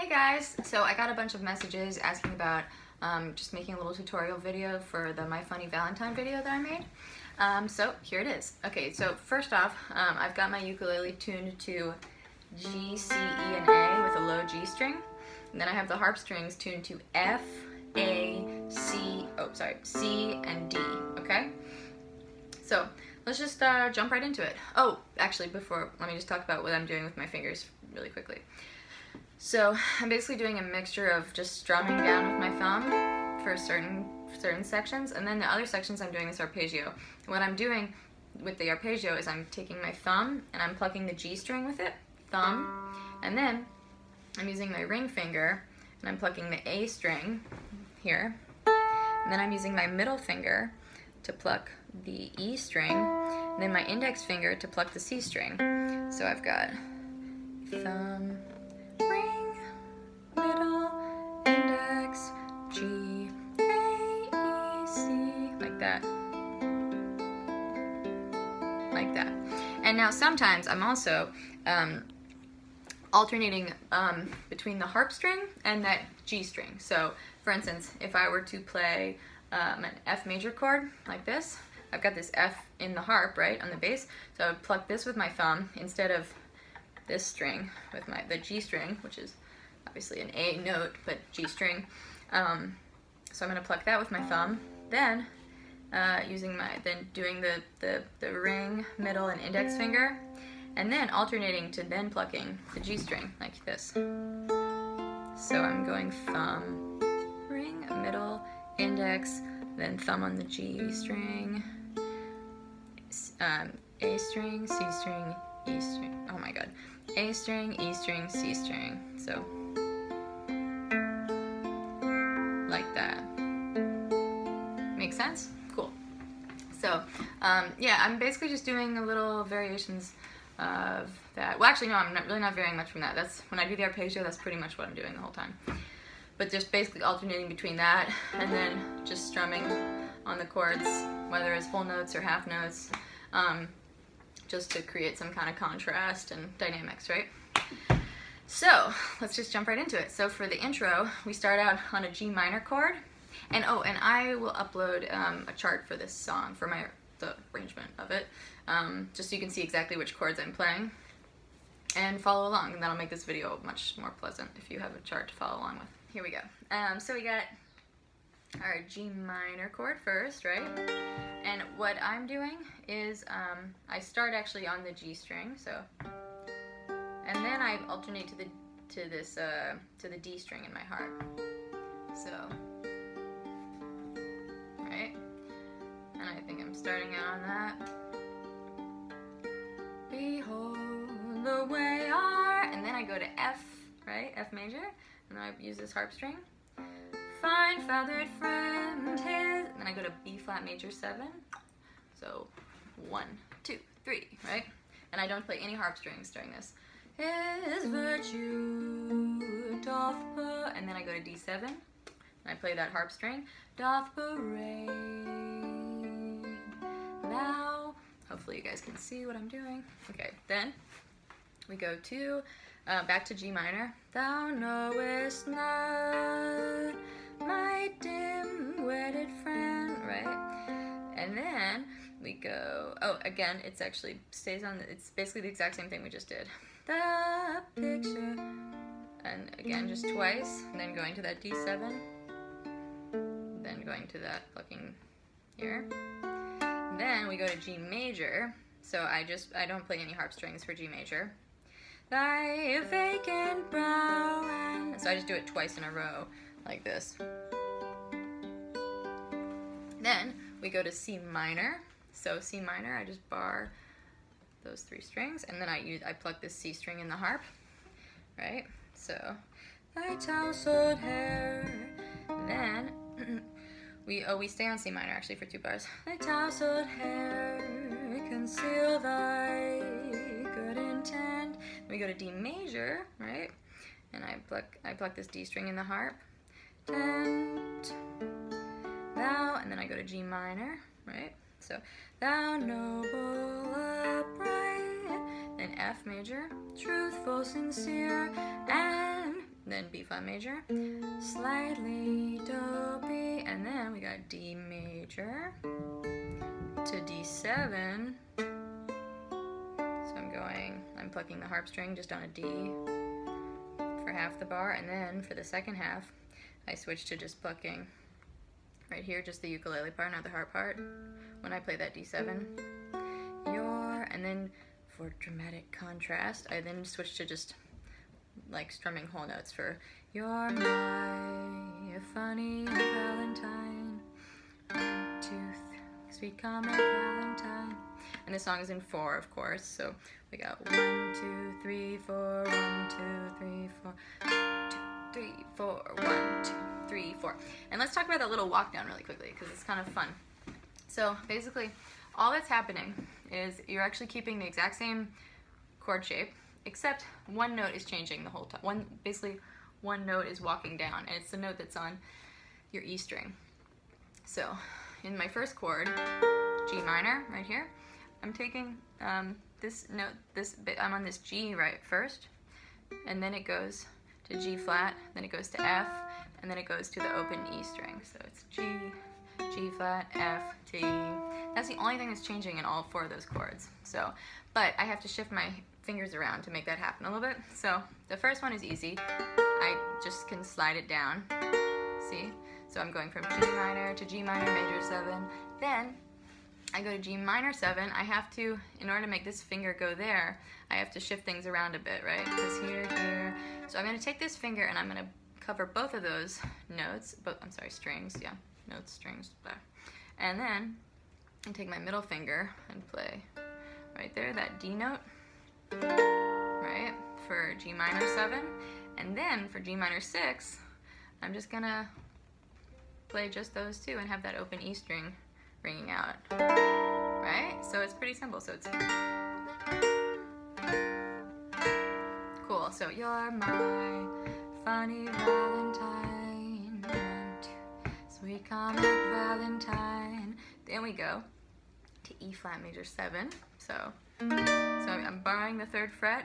Hey guys! So I got a bunch of messages asking about just making a little tutorial video for the My Funny Valentine video that I made. So here it is. Okay, so first off, I've got my ukulele tuned to G, C, E, and A with a low G string. And then I have the harp strings tuned to F, A, C, C, and D, okay? So let's just jump right into it. Oh, actually let me just talk about what I'm doing with my fingers really quickly. So I'm basically doing a mixture of just strumming down with my thumb for certain sections, and then the other sections I'm doing this arpeggio. What I'm doing with the arpeggio is I'm taking my thumb and I'm plucking the G string with it, thumb, and then I'm using my ring finger and I'm plucking the A string here, and then I'm using my middle finger to pluck the E string, and then my index finger to pluck the C string. So I've got thumb, ring, middle, index, G, A, E, C, like that. Like that. And now sometimes I'm also alternating between the harp string and that G string. So for instance, if I were to play an F major chord like this, I've got this F in the harp, right, on the bass, so I would pluck this with my thumb instead of this string with the G string, which is obviously an A note, but G string. So I'm going to pluck that with my thumb, then doing the ring, middle, and index finger, and then alternating to then plucking the G string like this. So I'm going thumb, ring, middle, index, then thumb on the G string, A string, C string, E string. Oh my god. A string, E string, C string. So, like that. Make sense? Cool. So, yeah, I'm basically just doing a little variations of that. Well, actually, no, I'm really not varying much from that. That's when I do the arpeggio, that's pretty much what I'm doing the whole time. But just basically alternating between that and then just strumming on the chords, whether it's whole notes or half notes, just to create some kind of contrast and dynamics, right? So let's just jump right into it. So for the intro, we start out on a G minor chord, and I will upload a chart for this song, for the arrangement of it, just so you can see exactly which chords I'm playing and follow along, and that'll make this video much more pleasant if you have a chart to follow along with. Here we go. So we got our G minor chord first, right? And what I'm doing is I start actually on the G string, so, and then I alternate to the D string in my harp. So, right? And I think I'm starting out on that. Behold the way are, and then I go to F, right? F major, and then I use this harp string. Fine feathered friend his, and then I go to B flat major 7. So 1, 2, 3, right? And I don't play any harp strings during this. His virtue doth and then I go to D7, and I play that harp string. Doth parade thou. Hopefully you guys can see what I'm doing. Okay, then we go to back to G minor. Thou knowest not my dim-witted friend, right? And then we go, again, it's actually stays on, it's basically the exact same thing we just did. The picture, and again, just twice, and then going to that D7, then going to that plucking here. Then we go to G major, so I don't play any harp strings for G major. Thy vacant brow, and so I just do it twice in a row, like this. Then we go to C minor. So C minor, I just bar those 3 strings, and then I pluck this C string in the harp, right? So thy tousled hair. Then we stay on C minor actually for 2 bars. Thy tousled hair conceal thy good intent. We go to D major, right? And I pluck this D string in the harp. Tent thou, and then I go to G minor, right? So thou noble upright, then F major, truthful, sincere, and then then B flat major, slightly dopey, and then we got D major to D7. So I'm plucking the harp string just on a D for half the bar, and then for the second half, I switch to just plucking right here, just the ukulele part, not the harp part, when I play that D7. And then for dramatic contrast, I then switch to just like strumming whole notes for "You're my funny Valentine, 1, 2, 3, sweet comic Valentine." And this song is in 4, of course, so we got 1, 2, 3, 4, 1, 2, 3, 4, 2, 3, 4, 1, 2, 3, 4. And let's talk about that little walk down really quickly because it's kind of fun. So basically, all that's happening is you're actually keeping the exact same chord shape, except one note is changing the whole time. Basically, one note is walking down, and it's the note that's on your E string. So, in my first chord, G minor, right here, I'm taking this note, I'm on this G right first, and then it goes to G flat, then it goes to F, and then it goes to the open E string. So it's G, G flat, F, T. That's the only thing that's changing in all 4 of those chords. So, but I have to shift my fingers around to make that happen a little bit. So the first one is easy. I just can slide it down. See? So I'm going from G minor to G minor major 7. Then I go to G minor 7. I have to, in order to make this finger go there, I have to shift things around a bit, right? Because here. So I'm going to take this finger and I'm going to cover both of those notes, strings, yeah. Notes, strings, blah. And then I take my middle finger and play right there, that D note, right, for G minor 7. And then for G minor 6, I'm just gonna play just those 2 and have that open E string ringing out, right? So it's pretty simple. So it's cool. So you're my funny Valentine, 1, 2, sweet comic Valentine. Then we go to E flat major 7. So I'm borrowing the 3rd fret,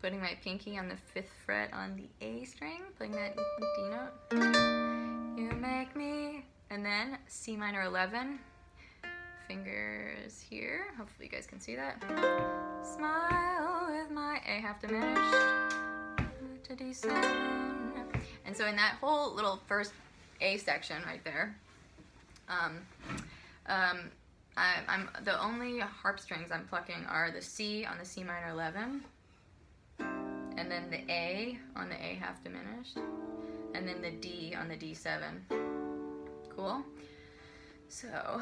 putting my pinky on the 5th fret on the A string, playing that D note. You make me, and then C minor 11, fingers here. Hopefully you guys can see that. Smile with my A half diminished to D7. And so in that whole little first A section right there, I'm the only harp strings I'm plucking are the C on the C minor 11, and then the A on the A half diminished, and then the D on the D7. Cool? So,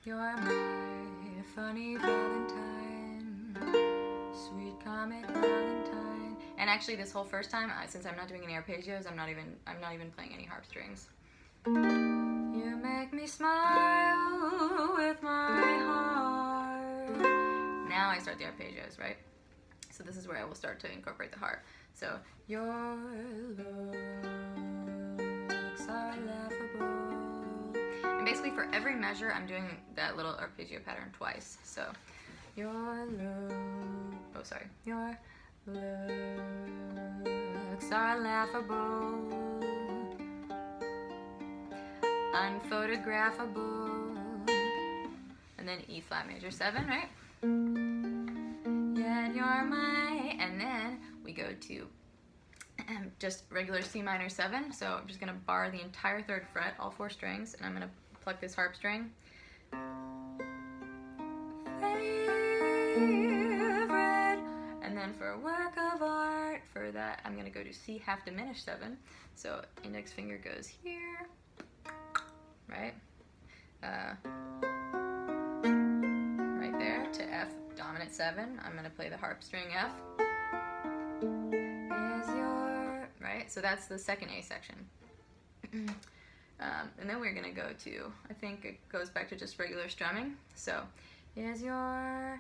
you're my funny Valentine, sweet comic Valentine. And actually this whole first time, since I'm not doing any arpeggios, I'm not even playing any harp strings. You make me smile with my heart. Now I start the arpeggios, right? So this is where I will start to incorporate the harp. So, your looks are laughable. And basically for every measure, I'm doing that little arpeggio pattern twice. So, your looks are laughable, unphotographable, and then E flat major 7, right? Yeah, you're my, and then we go to just regular C minor 7. So I'm just gonna bar the entire 3rd fret, all 4 strings, and I'm gonna pluck this harp string. Favorite. And then for a work of art, for that, I'm gonna go to C half diminished 7. So index finger goes here, right? Right there to F dominant 7. I'm gonna play the harp string F. Is your, right? So that's the 2nd A section. And then we're gonna go to, I think it goes back to just regular strumming. So is your,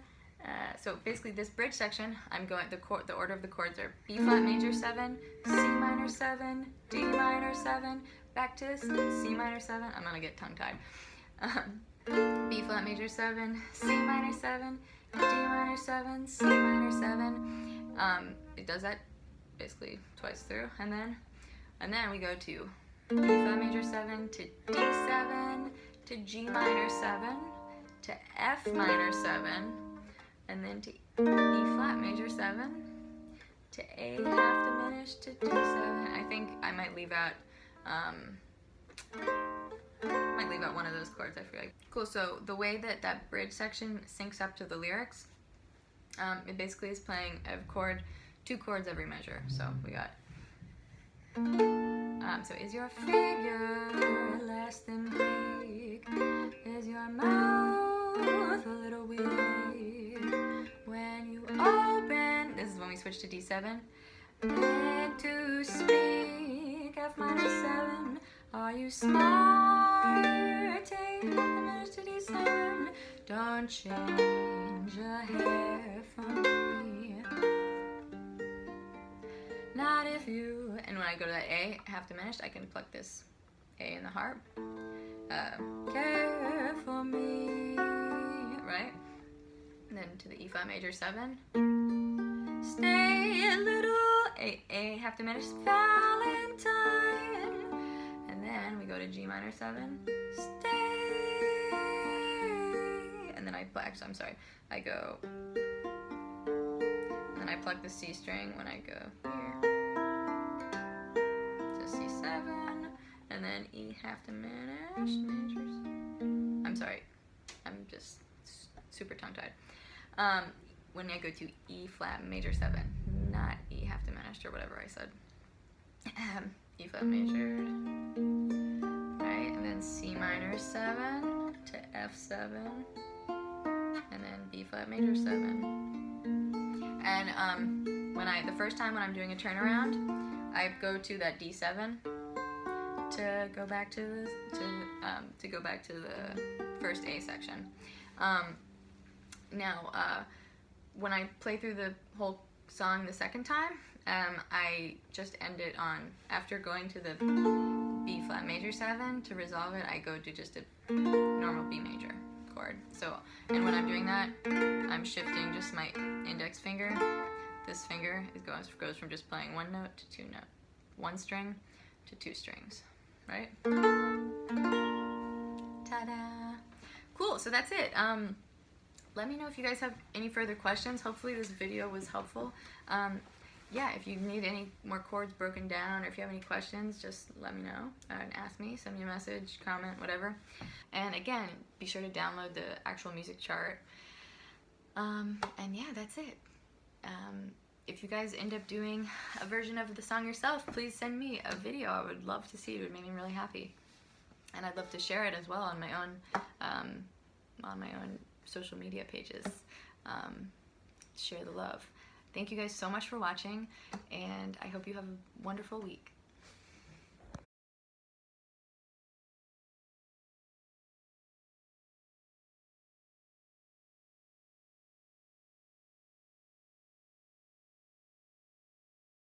so basically this bridge section, I'm going, the order of the chords are B flat major 7, C minor 7, D minor 7, back to C minor 7. I'm gonna get tongue tied. B flat major 7, C minor 7, D minor 7, C minor 7. It does that basically twice through, and then we go to E flat major 7 to D7 to G minor 7 to F minor 7, and then to E flat major 7 to A half diminished to D7. I think I might leave out one of those chords, I forget. Cool, so the way that bridge section syncs up to the lyrics, it basically is playing a chord, 2 chords every measure. So we got, so is your figure less than Greek? Is your mouth a little weak? When you open, this is when we switch to D7. Beg to speak, F minor 7. Are you smart? Take half the minutes to D7. Don't change a hair for me. Not if you. And when I go to that A, half diminished, I can pluck this A in the harp. Care for me, right? And then to the E flat major 7. Stay a little. A half diminished, Valentine. And then we go to G minor 7. Stay. And then I pluck. I'm sorry. I go. And then I pluck the C string when I go here. To C7. And then E half diminished majors. I'm sorry. I'm just super tongue-tied. When I go to E flat major 7, not E half diminished or whatever I said. E flat major, right? And then C minor 7 to F7, and then B flat major 7. And the first time when I'm doing a turnaround, I go to that D7 to go back to the first A section. When I play through the whole song the second time, I just end it on, after going to the B flat major 7 to resolve it, I go to just a normal B major chord. So, and when I'm doing that, I'm shifting just my index finger. This finger goes from just playing 1 note to 2 note, 1 string to 2 strings, right? Ta-da! Cool, so that's it. Let me know if you guys have any further questions. Hopefully this video was helpful. Yeah, if you need any more chords broken down, or if you have any questions, just let me know and ask me. Send me a message, comment, whatever. And again, be sure to download the actual music chart. And yeah, that's it. If you guys end up doing a version of the song yourself, please send me a video. I would love to see it. It would make me really happy. And I'd love to share it as well on my own social media pages. Share the love. Thank you guys so much for watching, and I hope you have a wonderful week.